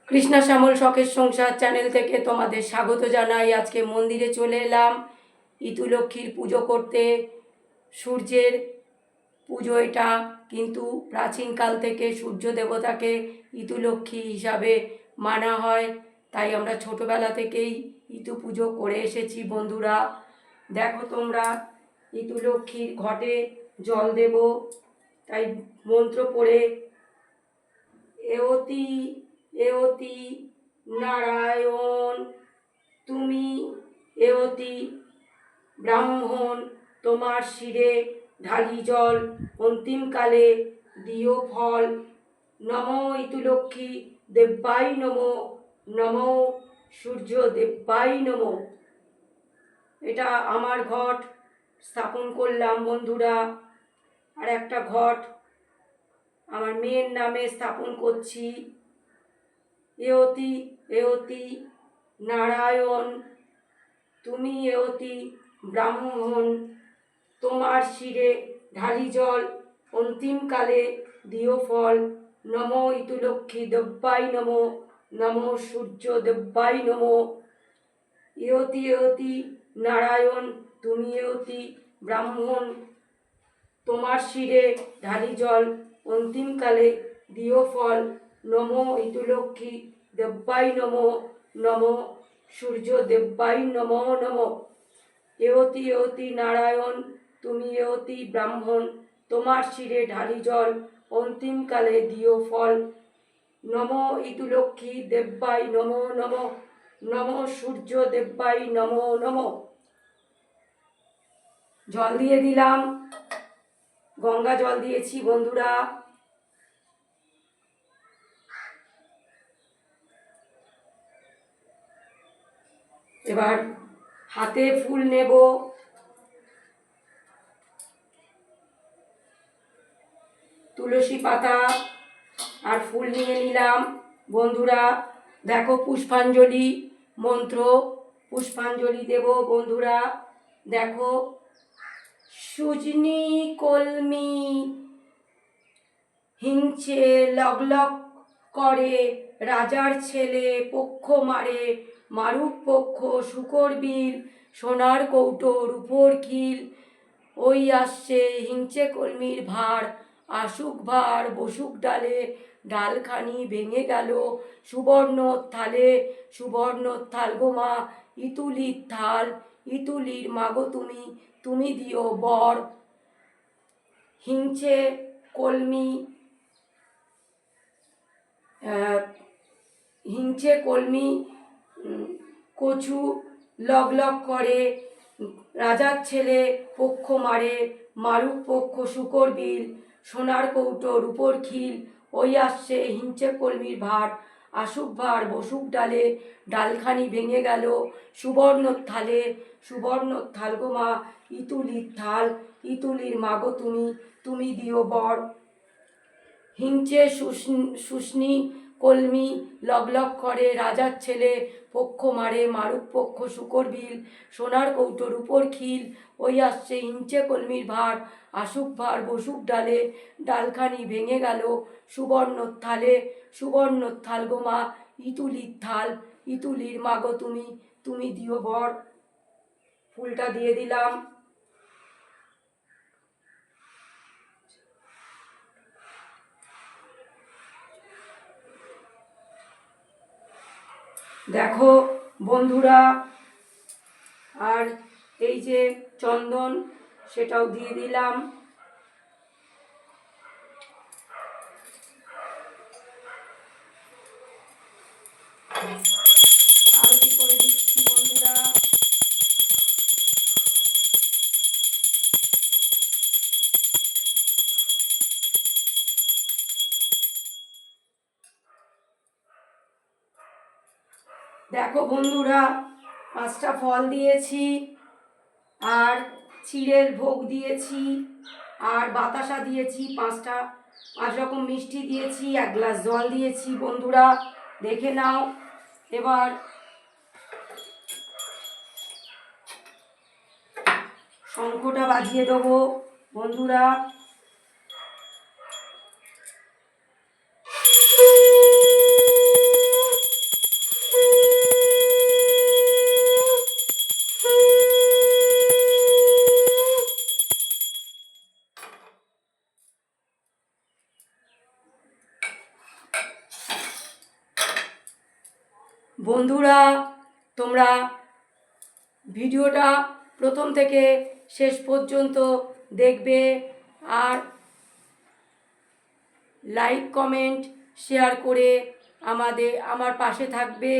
কৃষ্ণা শ্যামল শখের সংসার চ্যানেল থেকে তোমাদের স্বাগত জানাই। আজকে মন্দিরে চলে এলাম ইতুলক্ষ্মীর পুজো করতে। সূর্যের পুজো এটা, কিন্তু প্রাচীনকাল থেকে সূর্য দেবতাকে ইতুলক্ষ্মী হিসাবে মানা হয়, তাই আমরা ছোটোবেলা থেকেই ইতু পুজো করে এসেছি। বন্ধুরা দেখো, তোমরা ইতুলক্ষ্মীর ঘটে জল দেব, তাই মন্ত্র পড়ে এওতি এওতি নারায়ণ তুমি এওতি ব্রাহ্মণ তোমার শিরে ঢালি জল অন্তিমকালে দিও ফল। নম ইতুলক্ষ্মী দেব্যাই নম, নম সূর্য দেব্যাই নম। এটা আমার ঘট স্থাপন করলাম বন্ধুরা। আর একটা ঘট আমার মেয়ের নামে স্থাপন করছি। এওতি এওতি নারায়ণ তুমি এওতি ব্রাহ্মণ তোমার শিরে ঢালি জল অন্তিমকালে দিও ফল। নম ইতুলক্ষ্মী দেব্যাই নম, নম সূর্য দেব্যাই নম। এওতি এওতি নারায়ণ তুমি এওতি ব্রাহ্মণ তোমার শিরে ঢালি জল অন্তিমকালে দিও ফল। নম ইতুলক্ষ্মী দেব্যাই নম, নম সূর্য দেব্যাই নম নম। এওতি এওতি নারায়ণ তুমি এওতি ব্রাহ্মণ তোমার শিরে ঢালি জল অন্তিমকালে দিও ফল। নম ইতুলক্ষ্মী দেব্যাই নম নম, নম সূর্য দেব্যাই নম নম। জল দিয়ে দিলাম, গঙ্গা জল দিয়েছি বন্ধুরা। এবার হাতে ফুল নেব, তুলসী পাতা আর ফুল নিয়ে নিলাম বন্ধুরা। দেখো পুষ্পাঞ্জলি মন্ত্র, পুষ্পাঞ্জলি দেব বন্ধুরা। দেখো, সুজনি কলমি হিংচে লগলগ করে রাজার ছেলে পক্ষ মারে মারুক পক্ষ শুকর বিল সোনার কৌটো রূপোর খিল। ওই আসছে হিংচে কলমির ভার আসুক ভার বসুক ডালে ডালখানি ভেঙে গেল সুবর্ণ থালে সুবর্ণ থাল গো মা ইতুলির থাল ইতুলির মাগো তুমি তুমি দিও বর। হিংচে কলমি হিংচে কলমি কচু লগলগ করে রাজার ছেলে পক্ষ মারে মারুক পক্ষ শুকর বিল সোনার কৌটো রূপোর খিল। ওই আসছে হিংচে কলমির ভার আসুক ভার বসুক ডালে ডালখানি ভেঙে গেল সুবর্ণ থালে সুবর্ণ থাল গো মা ইতুলির থাল ইতুলির মাগো তুমি তুমি দিও বর। হিংচে শুষ্নি কলমি লগলগ করে রাজার ছেলে পক্ষ মারে মারুক পক্ষ শুকর বিল সোনার কৌটো রূপোর খিল। ওই আসছে হিংচে কলমির ভার আসুক ভার বসুক ডালে ডালখানি ভেঙে গেল সুবর্ণ থালে সুবর্ণ থাল গো মা ইতুলির থাল ইতুলির মাগো তুমি তুমি দিও বর। ফুলটা দিয়ে দিলাম। দেখো বন্ধুরা, আর এই যে চন্দন সেটাও দিয়ে দিলাম। আরতি করে দিচ্ছি বন্ধুরা। দেখো বন্ধুরা, 5টা ফল দিয়েছি আর চিড়ের ভোগ দিয়েছি আর বাতাসা দিয়েছি, 5 রকম মিষ্টি দিয়েছি, 1 গ্লাস জল দিয়েছি বন্ধুরা, দেখে নাও। এবার শঙ্খটা বাজিয়ে দেবো বন্ধুরা। বন্ধুরা, তোমরা ভিডিওটা প্রথম থেকে শেষ পর্যন্ত দেখবে আর লাইক কমেন্ট শেয়ার করে আমার পাশে থাকবে।